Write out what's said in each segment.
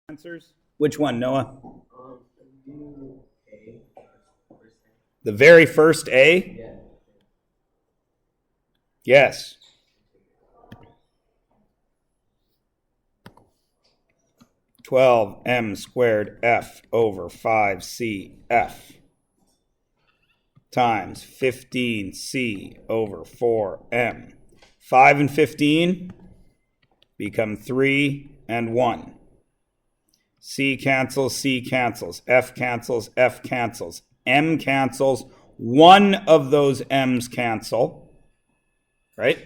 answers? Which one, Noah? The very first A? Yes. Twelve m squared f over 5cf times 15c over 4m. 5 and 15 become 3 and 1. C cancels, F cancels, F cancels, M cancels. One of those M's cancel, right?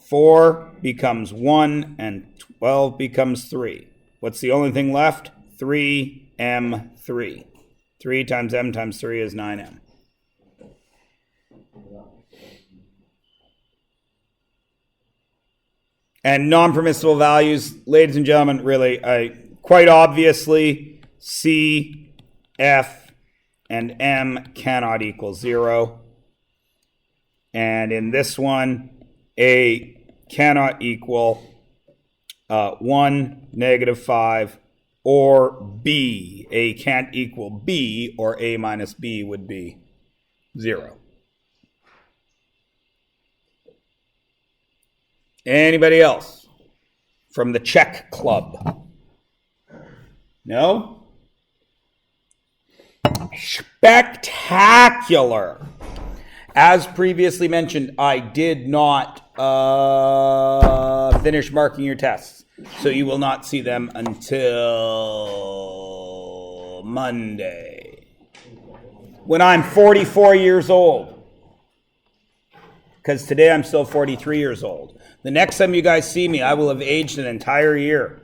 4 becomes 1 and 12 becomes 3. What's the only thing left? 3M3. 3 times M times 3 is 9M. And non-permissible values, ladies and gentlemen, really, quite obviously, C, F, and M cannot equal 0. And in this one, A cannot equal 1, -5, or B. A can't equal B, or A minus B would be 0. Anybody else from the Czech Club? No? Spectacular. As previously mentioned, I did not finish marking your tests, so you will not see them until Monday, when I'm 44 years old. Because today I'm still 43 years old. The next time you guys see me, I will have aged an entire year.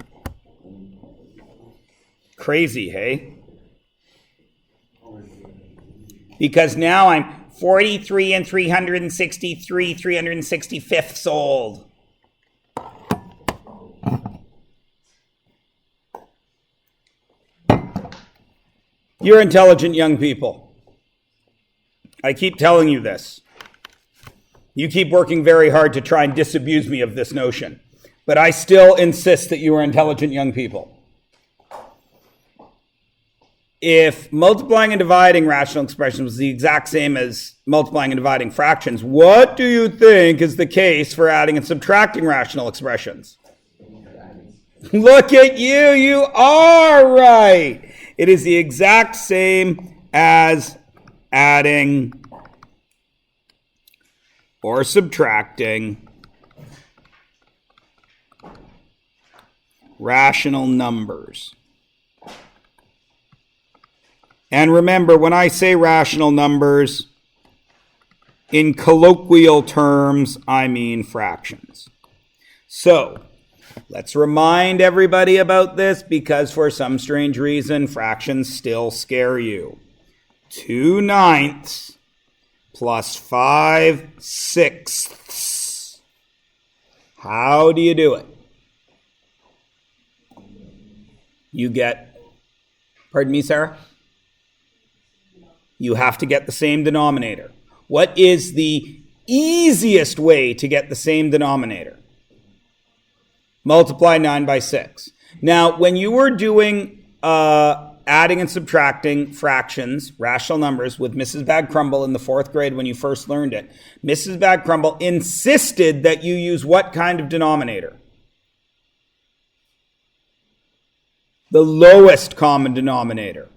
Crazy, hey? Because now I'm 43 and 365th old. You're intelligent young people. I keep telling you this. You keep working very hard to try and disabuse me of this notion. But I still insist that you are intelligent young people. If multiplying and dividing rational expressions was the exact same as multiplying and dividing fractions, what do you think is the case for adding and subtracting rational expressions? Look at you, you are right. It is the exact same as adding or subtracting rational numbers. And remember, when I say rational numbers, in colloquial terms, I mean fractions. So, let's remind everybody about this, because for some strange reason, fractions still scare you. 2/9 plus 5/6. How do you do it? You get, pardon me, Sarah? You have to get the same denominator. What is the easiest way to get the same denominator? Multiply 9 by 6. Now, when you were doing adding and subtracting fractions, rational numbers, with Mrs. Bad Crumble in the 4th grade when you first learned it, Mrs. Bad Crumble insisted that you use what kind of denominator? The lowest common denominator.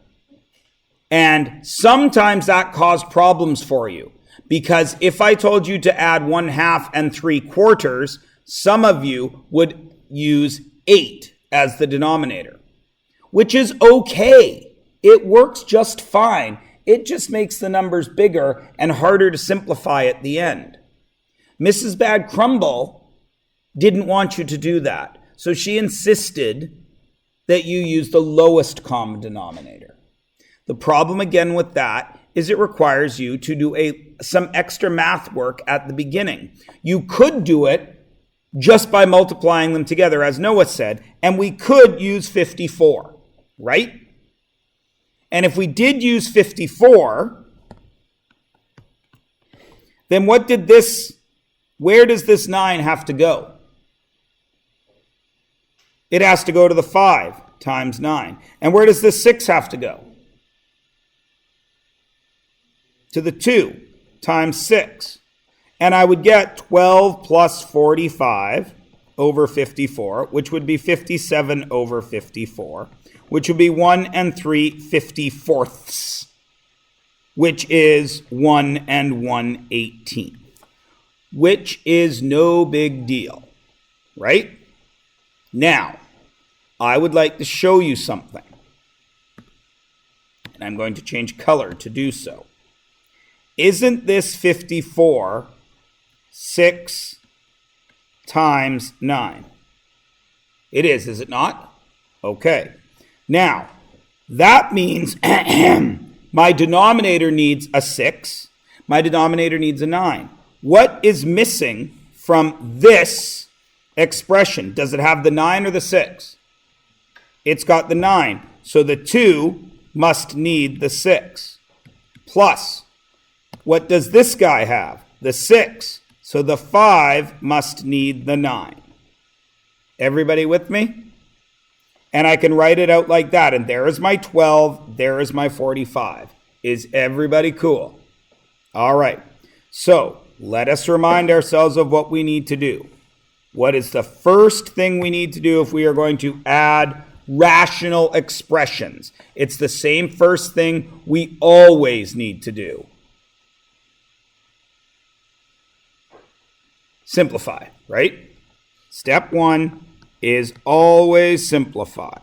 And sometimes that caused problems for you, because if I told you to add 1/2 and 3/4, some of you would use 8 as the denominator, which is okay. It works just fine. It just makes the numbers bigger and harder to simplify at the end. Mrs. Bad Crumble didn't want you to do that, so she insisted that you use the lowest common denominator. The problem again with that is it requires you to do some extra math work at the beginning. You could do it just by multiplying them together, as Noah said, and we could use 54, right? And if we did use 54, then where does this 9 have to go? It has to go to the 5 times 9. And where does this 6 have to go? To the 2 times 6. And I would get 12 plus 45 over 54, which would be 57 over 54, which would be 1 3/54, which is 1 1/18, which is no big deal, right? Now, I would like to show you something, and I'm going to change color to do so. Isn't this 54 6 times 9? It is it not? Okay. Now, that means my denominator needs a 6. My denominator needs a 9. What is missing from this expression? Does it have the 9 or the 6? It's got the 9. So the 2 must need the 6. Plus, what does this guy have? The 6. So the 5 must need the 9. Everybody with me? And I can write it out like that. And there is my 12. There is my 45. Is everybody cool? All right. So let us remind ourselves of what we need to do. What is the first thing we need to do if we are going to add rational expressions? It's the same first thing we always need to do. Simplify, right? Step 1 is always simplify.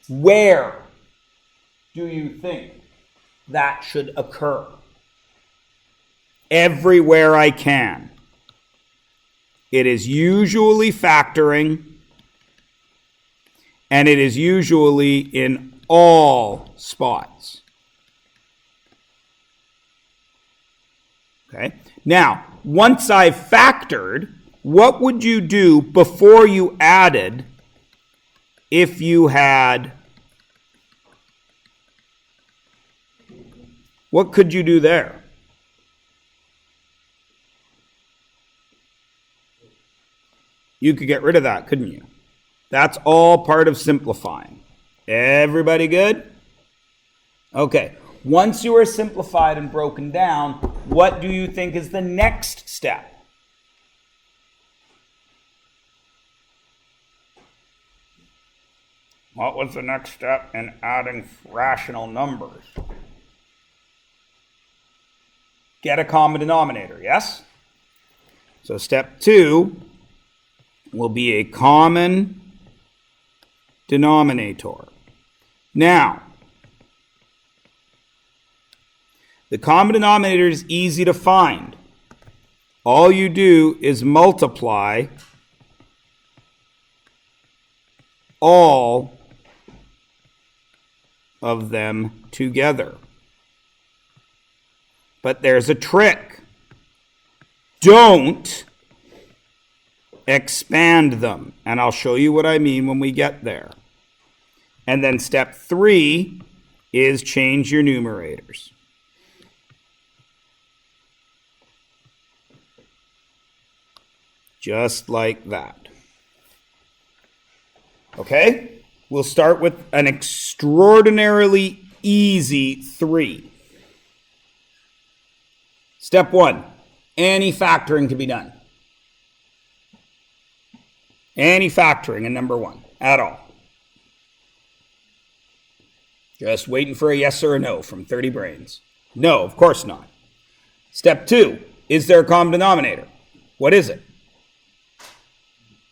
Where do you think that should occur? Everywhere I can. It is usually factoring, and it is usually in all spots. Okay? Now, once I've factored, what would you do before you added if you had... What could you do there? You could get rid of that, couldn't you? That's all part of simplifying. Everybody good? Okay. Once you are simplified and broken down, what do you think is the next step? What was the next step in adding rational numbers? Get a common denominator, yes? So step 2 will be a common denominator. Now, the common denominator is easy to find. All you do is multiply all of them together. But there's a trick. Don't expand them. And I'll show you what I mean when we get there. And then step 3 is change your numerators. Just like that. Okay? We'll start with an extraordinarily easy 3. Step 1, any factoring can be done. Any factoring in number 1 at all. Just waiting for a yes or a no from 30 brains. No, of course not. Step 2, is there a common denominator? What is it?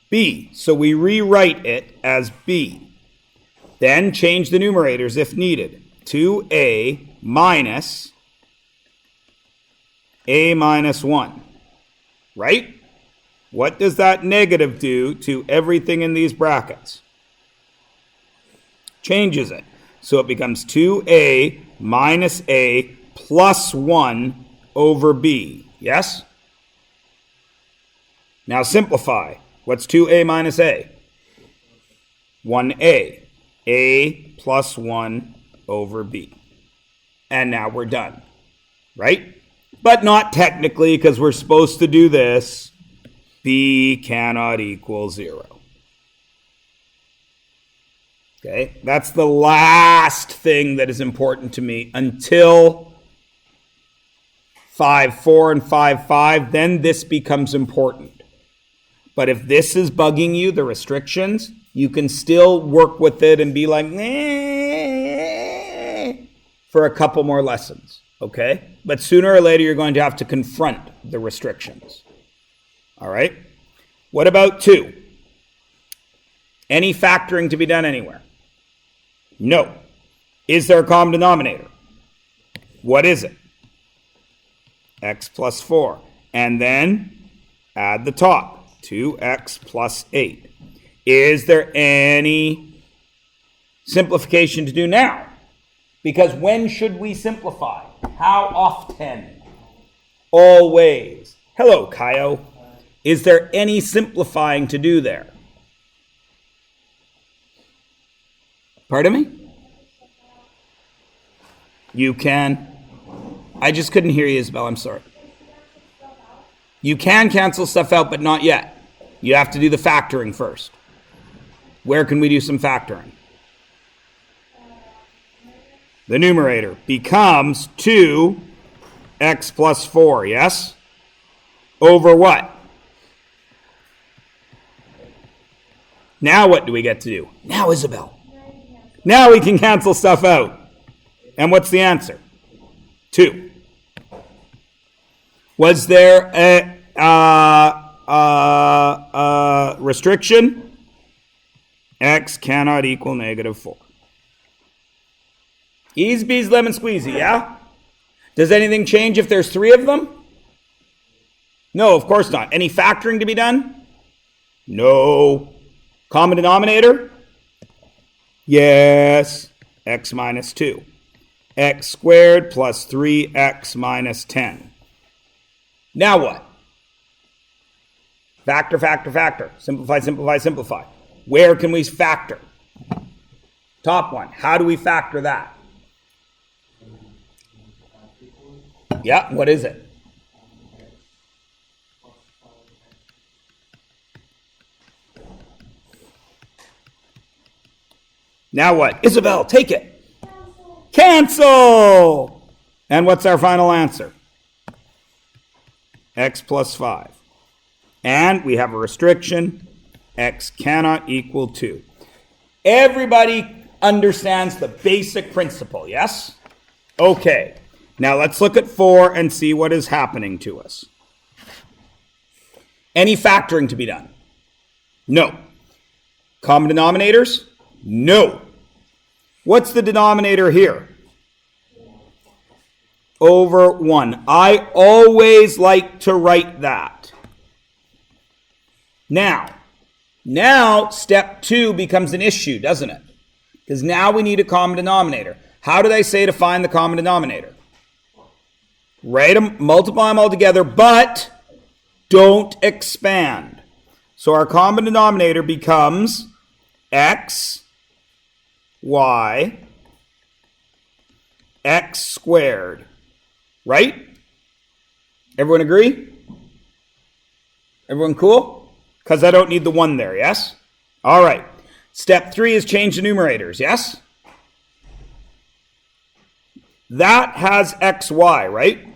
B. So we rewrite it as B. Then change the numerators if needed. 2a minus a minus 1. Right? What does that negative do to everything in these brackets? Changes it. So it becomes 2a minus a plus 1 over b. Yes? Now simplify. What's 2a minus a? 1a. A plus 1 over b. And now we're done. Right? But not technically, because we're supposed to do this. B cannot equal 0. Okay, that's the last thing that is important to me until 5.4 and 5.5. Then this becomes important. But if this is bugging you, the restrictions, you can still work with it and be like, for a couple more lessons. Okay? But sooner or later, you're going to have to confront the restrictions. All right? What about 2? Any factoring to be done anywhere? No. Is there a common denominator? What is it? X plus 4. And then add the top. 2x plus 8. Is there any simplification to do now? Because when should we simplify? How often? Always. Hello, Kaio. Is there any simplifying to do there? Pardon me? You can. I just couldn't hear you, Isabel. I'm sorry. You can cancel stuff out, but not yet. You have to do the factoring first. Where can we do some factoring? The numerator becomes 2x plus 4, yes? Over what? Now what do we get to do? Now, Isabel. Now we can cancel stuff out. And what's the answer? 2. Was there a restriction? X cannot equal negative 4. Ease bees lemon squeezy, yeah? Does anything change if there's 3 of them? No, of course not. Any factoring to be done? No. Common denominator? Yes. X minus 2. X squared plus 3x minus 10. Now what? Factor, factor, factor. Simplify, simplify, simplify. Where can we factor? Top one. How do we factor that? Yeah, what is it? Now what? Isabel, take it. Cancel! And what's our final answer? X plus 5. And we have a restriction. X cannot equal 2. Everybody understands the basic principle, yes? Okay. Now let's look at 4 and see what is happening to us. Any factoring to be done? No. Common denominators? No. What's the denominator here? Over 1. I always like to write that. Now step 2 becomes an issue, doesn't it? Because now we need a common denominator. How did I say to find the common denominator? Write them, multiply them all together, but don't expand. So our common denominator becomes x, y, x squared. Right? Everyone agree? Everyone cool? Because I don't need the 1 there, yes? All right. Step 3 is change the numerators, yes? That has xy, right?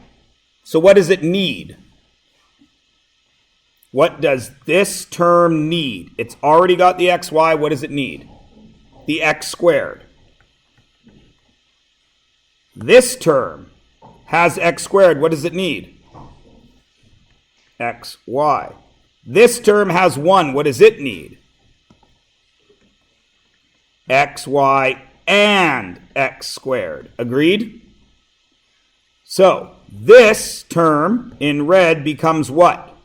So what does it need? What does this term need? It's already got the xy. What does it need? The x squared. This term has x squared. What does it need? xy. This term has 1. What does it need? xy and x squared. Agreed? So this term in red becomes what?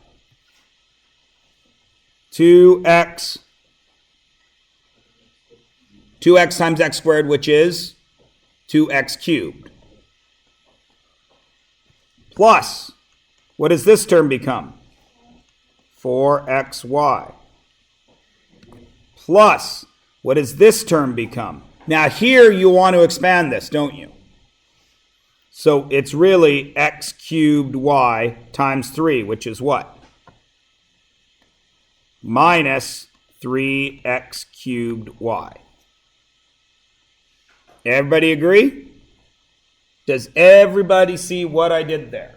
2x times x squared, which is 2x cubed. Plus, what does this term become? 4xy. Plus, what does this term become? Now here you want to expand this, don't you? So it's really x cubed y times 3, which is what? Minus 3x cubed y. Everybody agree? Does everybody see what I did there?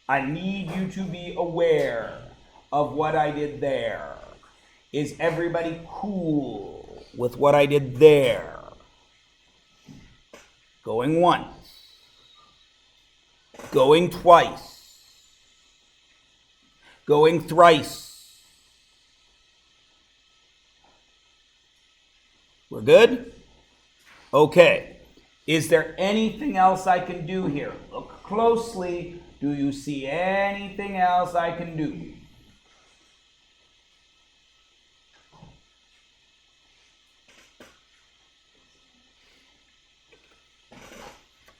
I need you to be aware of what I did there. Is everybody cool with what I did there? Going once. Going twice. Going thrice. We're good? Okay. Is there anything else I can do here? Look closely. Do you see anything else I can do?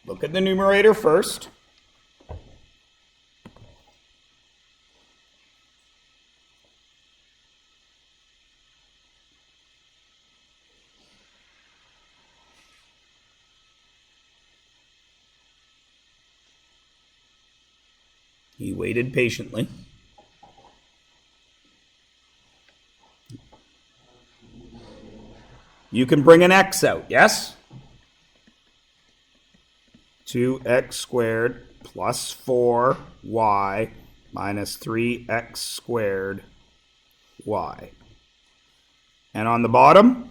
Look at the numerator first. He waited patiently. You can bring an x out, yes? 2x squared plus 4y minus 3x squared y. And on the bottom,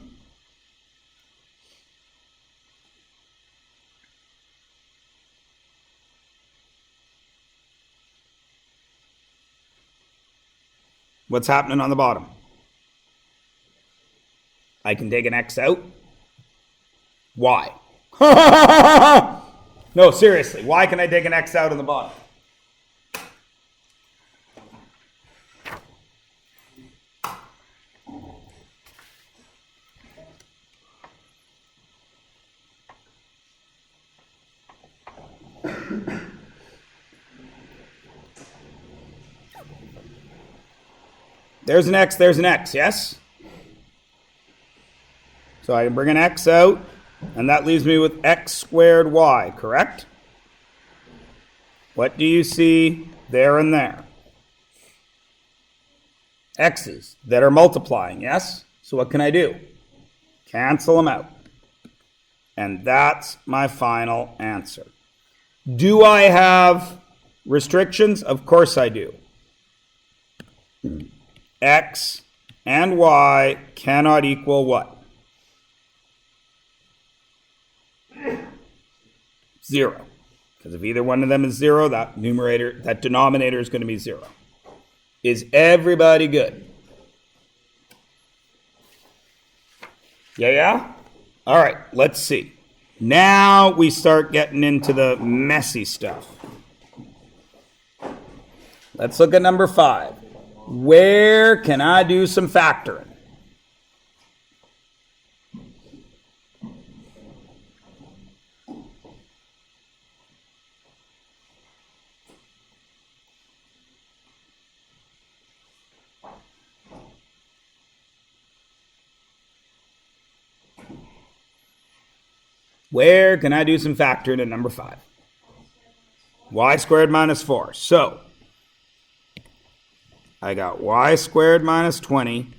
what's happening on the bottom? I can take an x out. Why? No, seriously, why can I take an x out on the bottom? There's an x, yes? So I can bring an x out, and that leaves me with x squared y, correct? What do you see there and there? X's that are multiplying, yes? So what can I do? Cancel them out. And that's my final answer. Do I have restrictions? Of course I do. X and y cannot equal what? 0. Because if either one of them is 0, that denominator is going to be 0. Is everybody good? Yeah? All right, let's see. Now we start getting into the messy stuff. Let's look at number 5. Where can I do some factoring? Where can I do some factoring in number 5? Y squared minus 4. So, I got y squared minus 20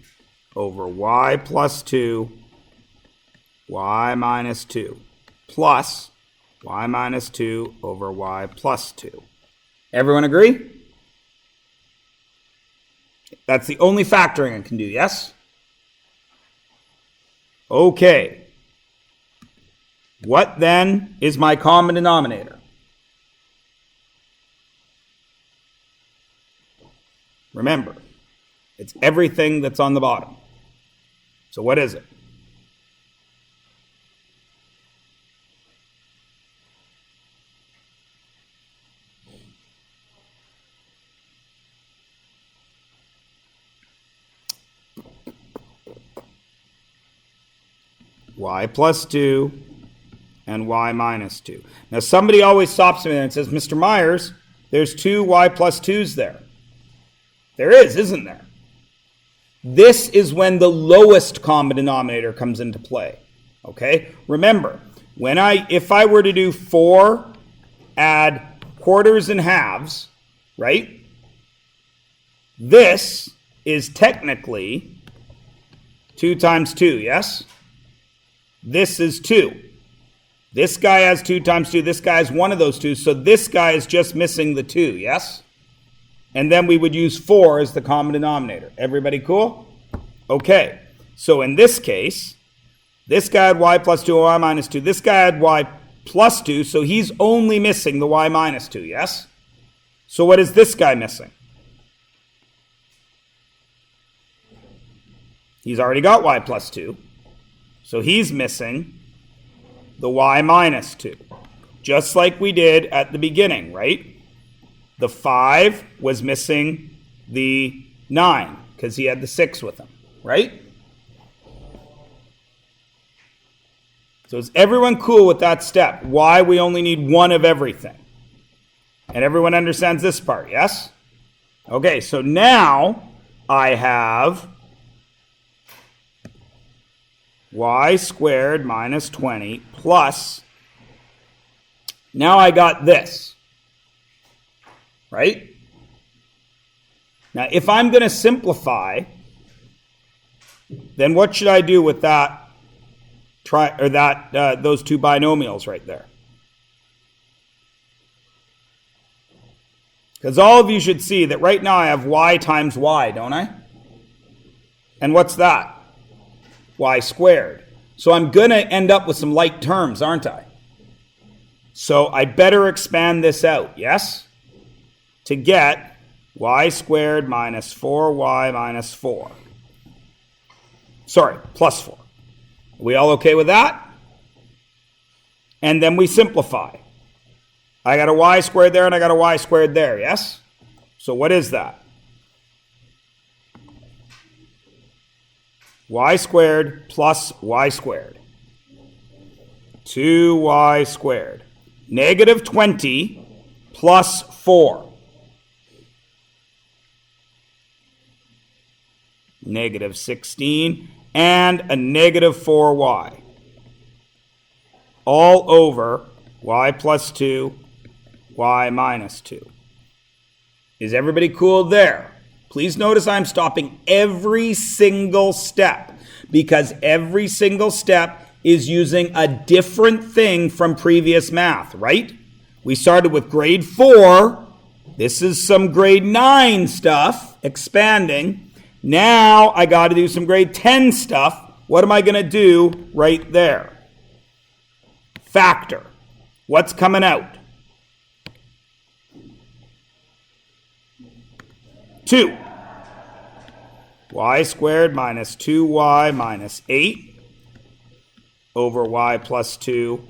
over y plus 2, y minus 2, plus y minus 2 over y plus 2. Everyone agree? That's the only factoring I can do, yes? Okay. What then is my common denominator? Remember, it's everything that's on the bottom. So what is it? Y plus 2 and y minus 2. Now somebody always stops me and says, Mr. Myers, there's 2 y plus 2's there. There is, isn't there? This is when the lowest common denominator comes into play. Okay? Remember, if I were to do 4, add quarters and halves, right? This is technically 2 times 2, yes? This is 2. This guy has 2 times 2. This guy has one of those 2. So this guy is just missing the 2, yes? And then we would use 4 as the common denominator. Everybody cool? Okay. So in this case, this guy had y plus 2 and y minus 2. This guy had y plus 2, so he's only missing the y minus 2, yes? So what is this guy missing? He's already got y plus 2, so he's missing the y minus 2, just like we did at the beginning, right? The 5 was missing the 9 because he had the 6 with him, right? So is everyone cool with that step? Why we only need one of everything? And everyone understands this part, yes? Okay, so now I have y squared minus 20 plus, now I got this, right? Now, if I'm going to simplify, then what should I do with that? Those 2 binomials right there. Because all of you should see that right now I have y times y, don't I? And what's that? Y squared. So I'm going to end up with some like terms, aren't I? So I better expand this out, yes? To get y squared minus 4y minus 4. Sorry, plus 4. Are we all okay with that? And then we simplify. I got a y squared there and I got a y squared there, yes? So what is that? Y squared plus y squared. 2y squared. Negative 20 plus 4. Negative 16 and a negative 4y. All over y plus 2, y minus 2. Is everybody cool there? Please notice I'm stopping every single step because every single step is using a different thing from previous math, right? We started with grade 4. This is some grade 9 stuff, expanding. Now I got to do some grade 10 stuff. What am I going to do right there? Factor. What's coming out? 2. Y squared minus 2y minus 8 over y plus 2,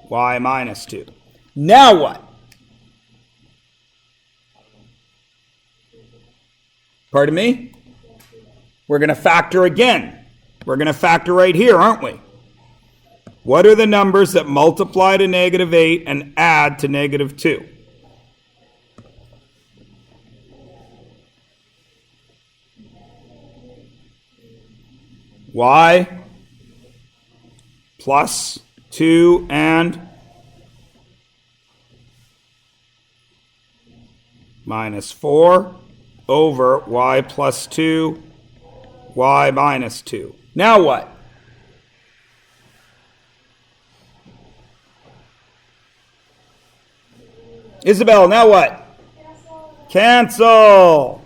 y minus 2. Now what? Pardon me? We're going to factor again. We're going to factor right here, aren't we? What are the numbers that multiply to negative 8 and add to negative 2? Y plus 2 and minus 4 over y plus 2, y minus 2. Now what? Isabel, now what? Cancel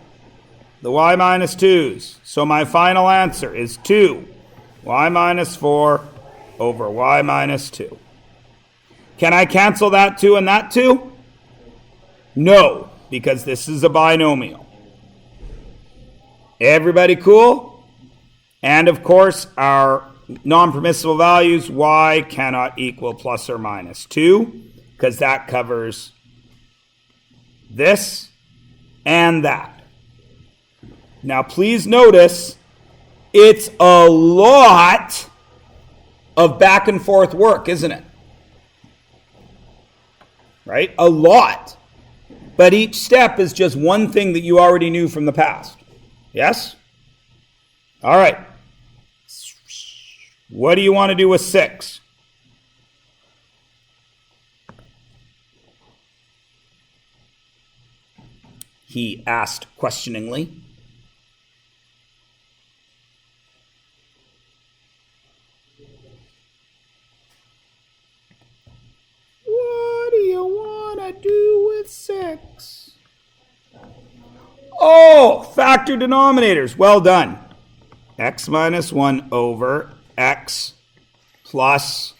the y minus 2's. So my final answer is 2, y minus 4 over y minus 2. Can I cancel that 2 and that 2? No, because this is a binomial. Everybody cool? And of course, our non-permissible values, y cannot equal plus or minus 2, because that covers this and that. Now, please notice, it's a lot of back and forth work, isn't it? Right? A lot. But each step is just one thing that you already knew from the past. Yes? All right. What do you want to do with 6? He asked questioningly. Factor denominators. Well done. X minus 1 over X plus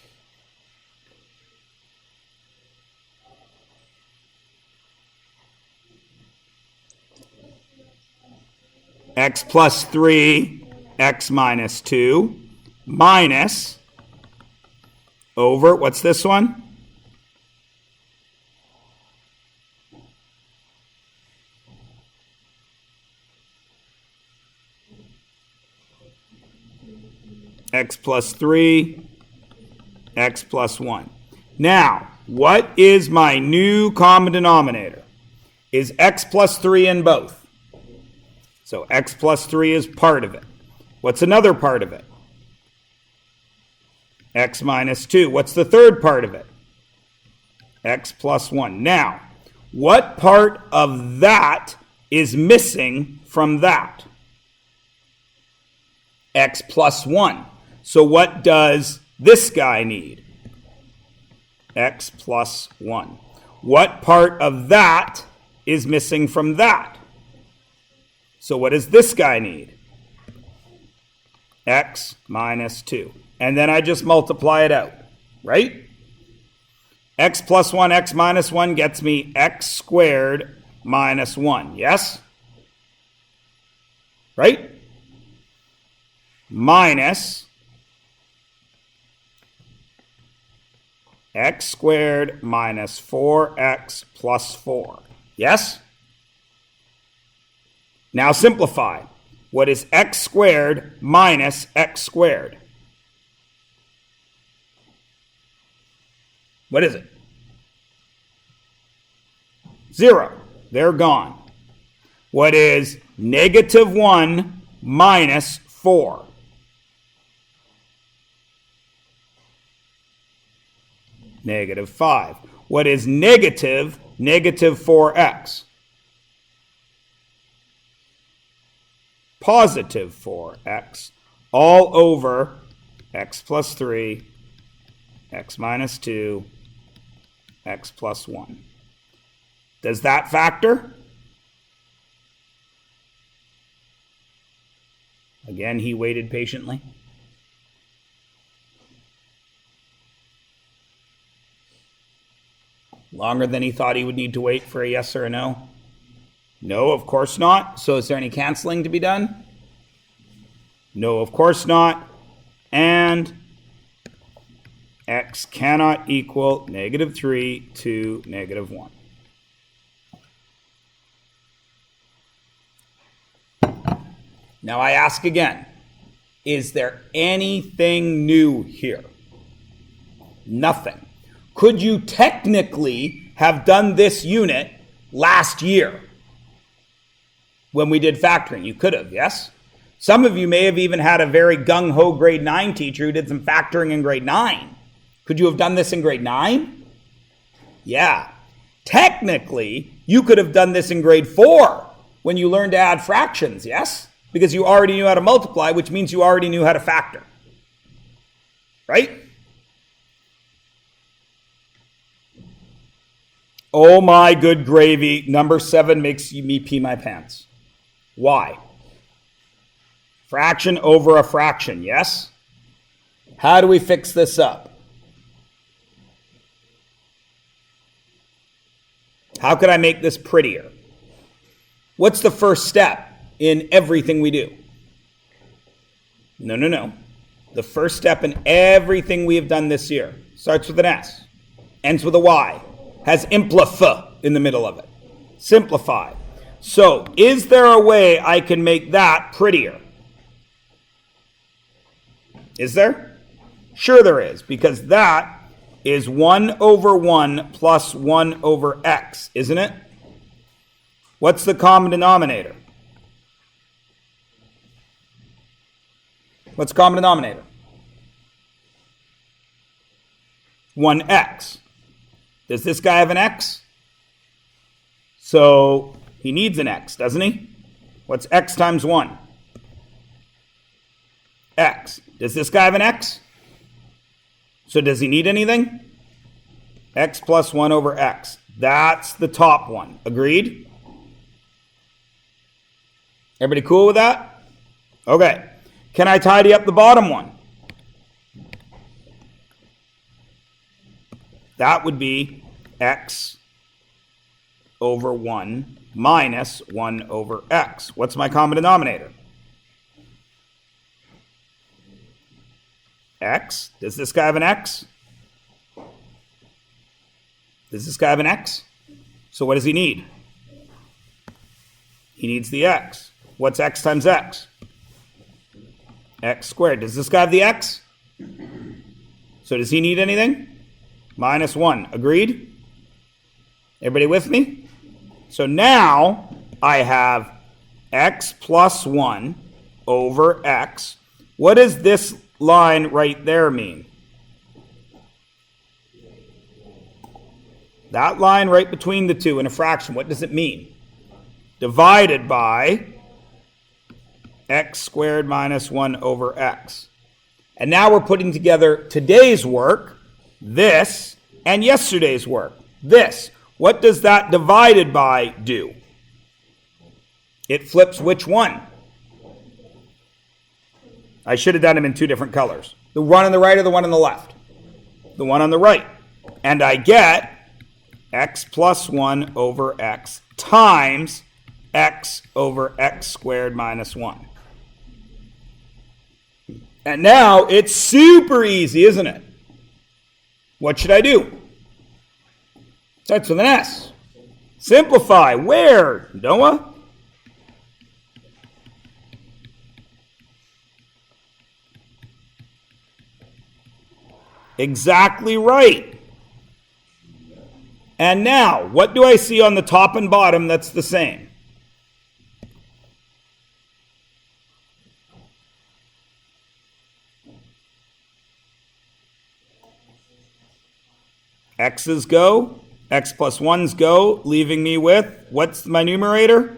X plus 3, X minus 2, minus over, what's this one? X plus 3, X plus 1. Now, what is my new common denominator? Is X plus 3 in both? So X plus 3 is part of it. What's another part of it? X minus 2. What's the third part of it? X plus 1. Now, what part of that is missing from that? X plus 1. So what does this guy need? X plus 1. What part of that is missing from that? So what does this guy need? X minus 2. And then I just multiply it out, right? X plus 1, X minus 1 gets me X squared minus 1, yes? Right? Minus X squared minus 4X plus 4, yes? Now simplify. What is X squared minus X squared? What is it? 0. They're gone. What is negative 1 minus 4? Negative 5. What is negative 4x? Positive 4x, all over x plus 3, x minus 2, x plus 1. Does that factor? Again, he waited patiently. Longer than he thought he would need to wait for a yes or a no. No, of course not. So is there any canceling to be done? No, of course not. And x cannot equal negative 3 to negative 1. Now I ask again, is there anything new here? Nothing. Could you technically have done this unit last year when we did factoring? You could have, yes? Some of you may have even had a very gung-ho grade 9 teacher who did some factoring in grade 9. Could you have done this in grade 9? Yeah. Technically, you could have done this in grade 4 when you learned to add fractions, yes? Because you already knew how to multiply, which means you already knew how to factor. Right? Oh my good gravy, number 7 makes me pee my pants. Why? Fraction over a fraction, yes? How do we fix this up? How could I make this prettier? What's the first step in everything we do? No. The first step in everything we have done this year starts with an S, ends with a Y, has implif in the middle of it. Simplify. So, is there a way I can make that prettier? Is there? Sure there is, because that is 1 over 1 plus 1 over x, isn't it? What's the common denominator? What's the common denominator? 1x. Does this guy have an x? So he needs an x, doesn't he? What's x times 1? X. Does this guy have an x? So does he need anything? X plus 1 over x. That's the top one. Agreed? Everybody cool with that? Okay. Can I tidy up the bottom one? That would be x over 1 minus 1 over x. What's my common denominator? X. Does this guy have an x? Does this guy have an x? So what does he need? He needs the x. What's x times x? X squared. Does this guy have the x? So does he need anything? Minus 1. Agreed? Everybody with me? So now I have x plus 1 over x. What does this line right there mean? That line right between the two in a fraction, what does it mean? Divided by x squared minus 1 over x. And now we're putting together today's work, this, and yesterday's work, this. What does that divided by do? It flips which one? I should have done them in two different colors. The one on the right or the one on the left? The one on the right. And I get x plus 1 over x times x over x squared minus 1. And now it's super easy, isn't it? What should I do? Starts with an S. Simplify. Where, Noah? Exactly right. And now, what do I see on the top and bottom that's the same? X's go, x plus 1's go, leaving me with, what's my numerator?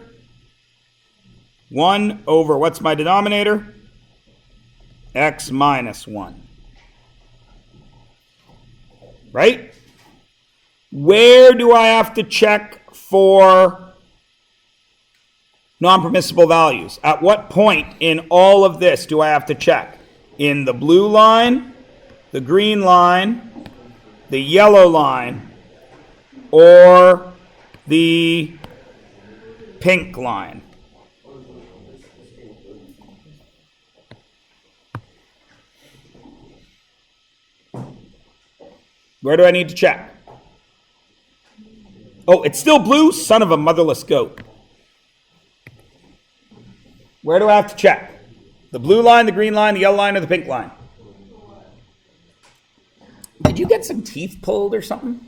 1 over, what's my denominator? X minus 1. Right? Where do I have to check for non-permissible values? At what point in all of this do I have to check? In the blue line, the green line, the yellow line, or the pink line? Where do I need to check? Oh, it's still blue? Son of a motherless goat. Where do I have to check? The blue line, the green line, the yellow line, or the pink line? Did you get some teeth pulled or something?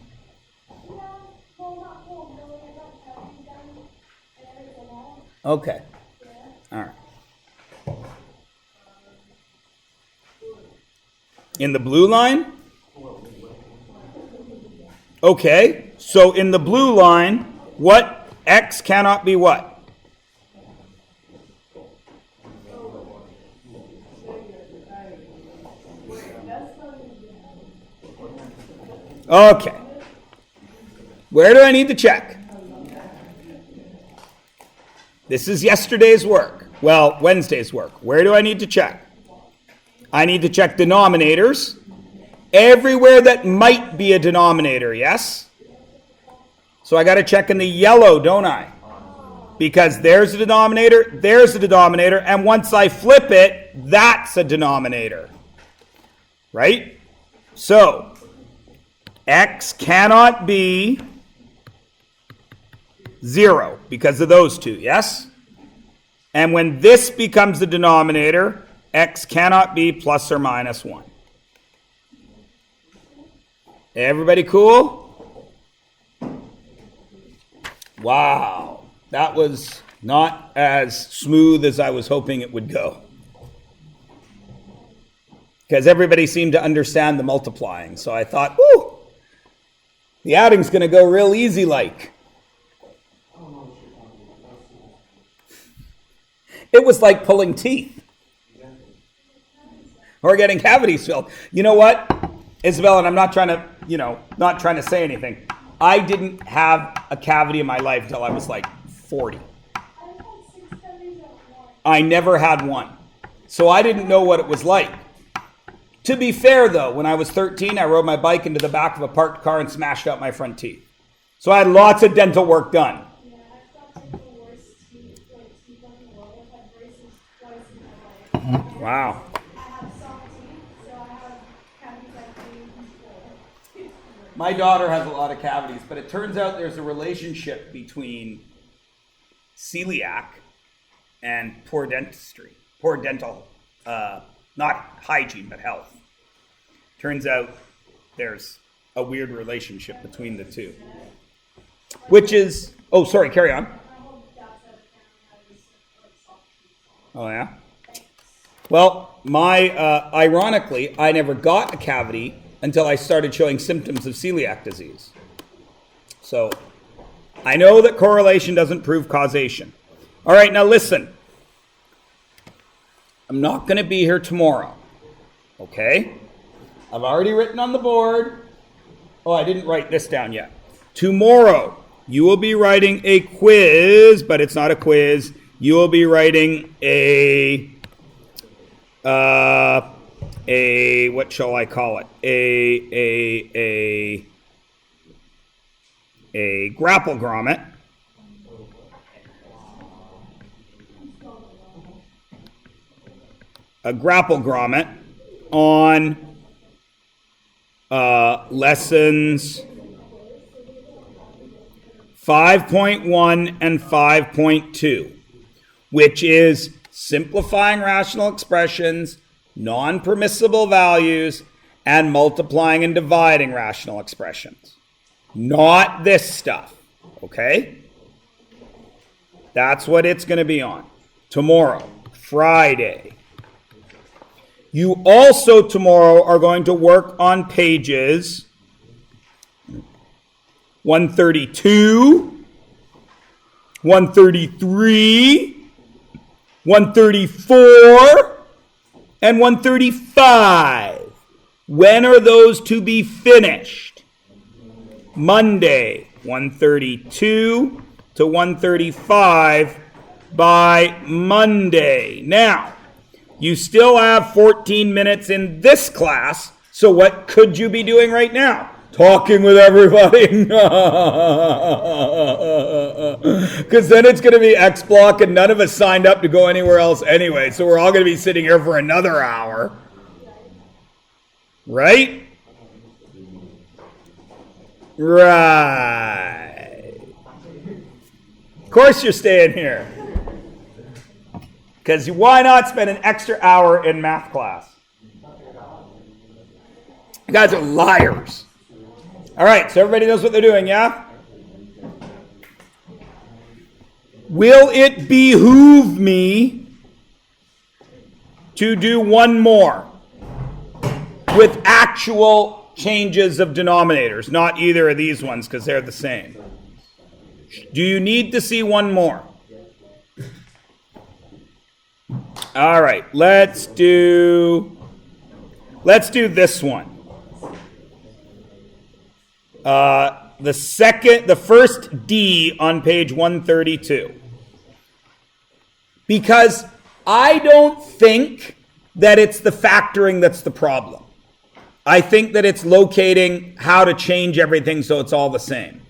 Okay. All right. In the blue line? Okay. So in the blue line, what? X cannot be what? Okay. Where do I need to check? This is yesterday's work. Well, Wednesday's work. Where do I need to check? I need to check denominators. Everywhere that might be a denominator, yes? So I got to check in the yellow, don't I? Because there's a denominator, and once I flip it, that's a denominator. Right? So, x cannot be 0 because of those two, yes? And when this becomes the denominator, x cannot be plus or minus 1. Everybody cool? Wow, that was not as smooth as I was hoping it would go. Because everybody seemed to understand the multiplying. So I thought, whoo, the adding's going to go real easy like. It was like pulling teeth. Or getting cavities filled. You know what, Isabel, and I'm not trying to say anything. I didn't have a cavity in my life until I was like 40. I never had one. So I didn't know what it was like. To be fair, though, when I was 13, I rode my bike into the back of a parked car and smashed out my front teeth. So I had lots of dental work done. Yeah, I've got the worst teeth on the world. I've had braces twice in my life. Wow. I have soft teeth, so I have cavities like 3 and 4. My daughter has a lot of cavities, but it turns out there's a relationship between celiac and poor dentistry, poor dental, not hygiene, but health. Turns out there's a weird relationship between the two. Which is, oh, sorry, carry on. Oh, yeah? Well, ironically, I never got a cavity until I started showing symptoms of celiac disease. So, I know that correlation doesn't prove causation. All right, now listen. I'm not going to be here tomorrow. Okay? I've already written on the board. Oh, I didn't write this down yet. Tomorrow, you will be writing a quiz, but it's not a quiz. You will be writing a what shall I call it? A grapple grommet. A grapple grommet on lessons 5.1 and 5.2, which is simplifying rational expressions, non-permissible values, and multiplying and dividing rational expressions. Not this stuff, okay? That's what it's going to be on. Tomorrow, Friday. You also tomorrow are going to work on pages 132, 133, 134, and 135. When are those to be finished? Monday, 132 to 135 by Monday. Now, you still have 14 minutes in this class, so what could you be doing right now? Talking with everybody. Because then it's going to be X block, and none of us signed up to go anywhere else anyway, so we're all going to be sitting here for another hour. Right? Right. Of course you're staying here. Because why not spend an extra hour in math class? You guys are liars. All right, so everybody knows what they're doing, yeah? Will it behoove me to do one more with actual changes of denominators, not either of these ones because they're the same? Do you need to see one more? All right, let's do this one. The first D on page 132. Because I don't think that it's the factoring that's the problem. I think that it's locating how to change everything so it's all the same.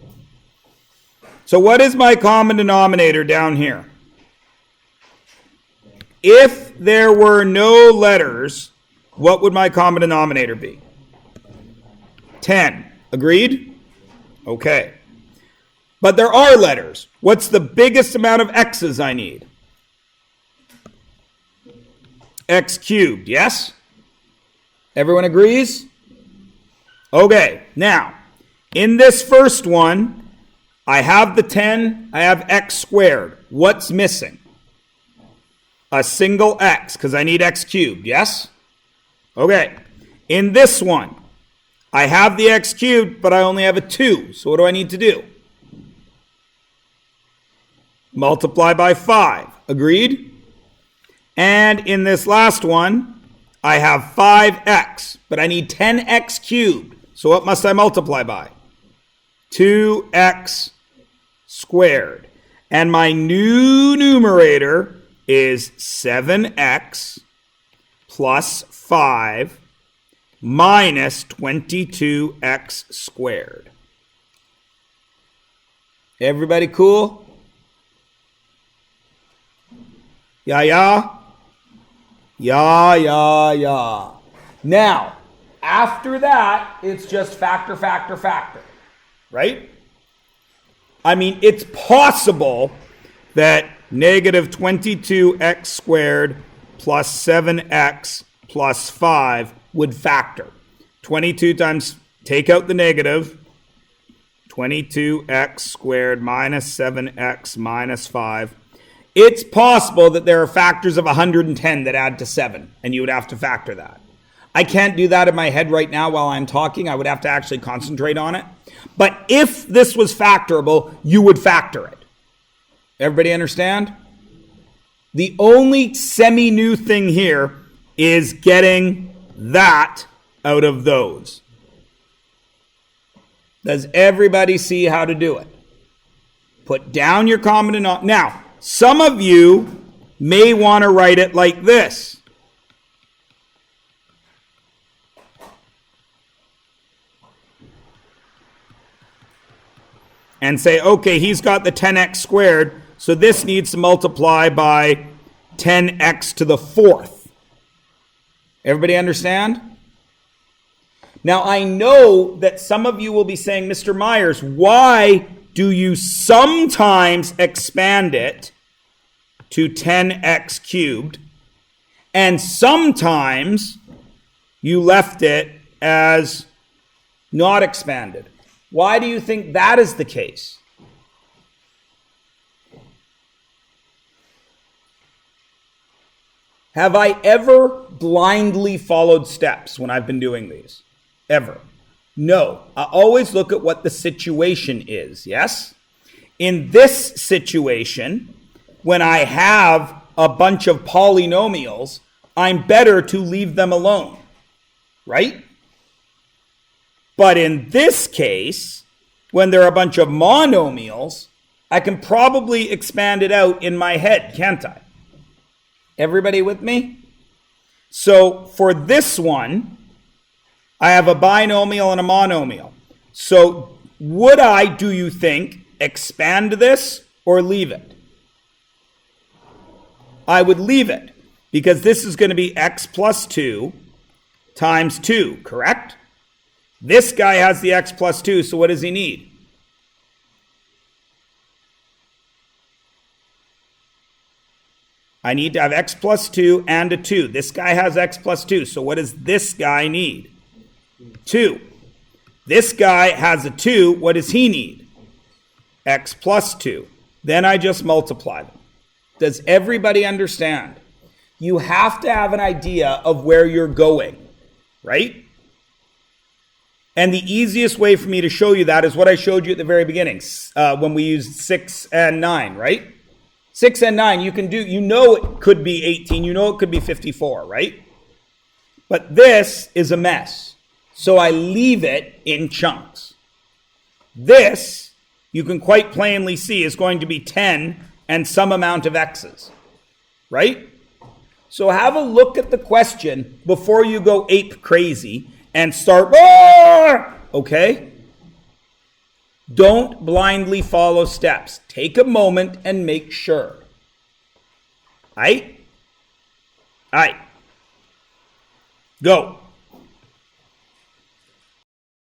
So what is my common denominator down here? If there were no letters, what would my common denominator be? 10. Agreed? Okay. But there are letters. What's the biggest amount of x's I need? X cubed, yes? Everyone agrees? Okay, now, in this first one, I have the 10, I have x squared. What's missing? A single x, because I need x cubed, yes? Okay, in this one, I have the x cubed, but I only have a 2. So what do I need to do? Multiply by 5. Agreed? And in this last one, I have 5x, but I need 10x cubed. So what must I multiply by? 2x squared. And my new numerator is 7x plus 5 minus 22x squared. Everybody cool? Yeah, yeah? Yeah. Now, after that, it's just factor, right? I mean, it's possible that negative 22x squared plus 7x plus 5 would factor. 22 times, take out the negative, 22x squared minus 7x minus 5. It's possible that there are factors of 110 that add to 7, and you would have to factor that. I can't do that in my head right now while I'm talking. I would have to actually concentrate on it. But if this was factorable, you would factor it. Everybody understand? The only semi-new thing here is getting that out of those. Does everybody see how to do it? Put down your common denominator. Now, some of you may want to write it like this. And say, okay, he's got the 10x squared, so this needs to multiply by 10x to the 4th. Everybody understand? Now, I know that some of you will be saying, Mr. Myers, why do you sometimes expand it to 10x cubed, and sometimes you left it as not expanded? Why do you think that is the case? Have I ever blindly followed steps when I've been doing these? Ever? No. I always look at what the situation is, yes? In this situation, when I have a bunch of polynomials, I'm better to leave them alone, right? But in this case, when there are a bunch of monomials, I can probably expand it out in my head, can't I? Everybody with me? So for this one, I have a binomial and a monomial. So would I, do you think, expand this or leave it? I would leave it, because this is going to be x plus 2 times 2, correct? This guy has the x plus 2, so what does he need? I need to have x plus 2 and a 2. This guy has x plus 2, so what does this guy need? 2. This guy has a 2, what does he need? X plus 2. Then I just multiply them. Does everybody understand? You have to have an idea of where you're going, right? And the easiest way for me to show you that is what I showed you at the very beginning, when we used 6 and 9, right? 6 and 9, you can do, you know it could be 18, you know it could be 54, right? But this is a mess. So I leave it in chunks. This, you can quite plainly see, is going to be 10 and some amount of x's, right? So have a look at the question before you go ape crazy and start, okay? Don't blindly follow steps. Take a moment and make sure. Aight? Aight. Go.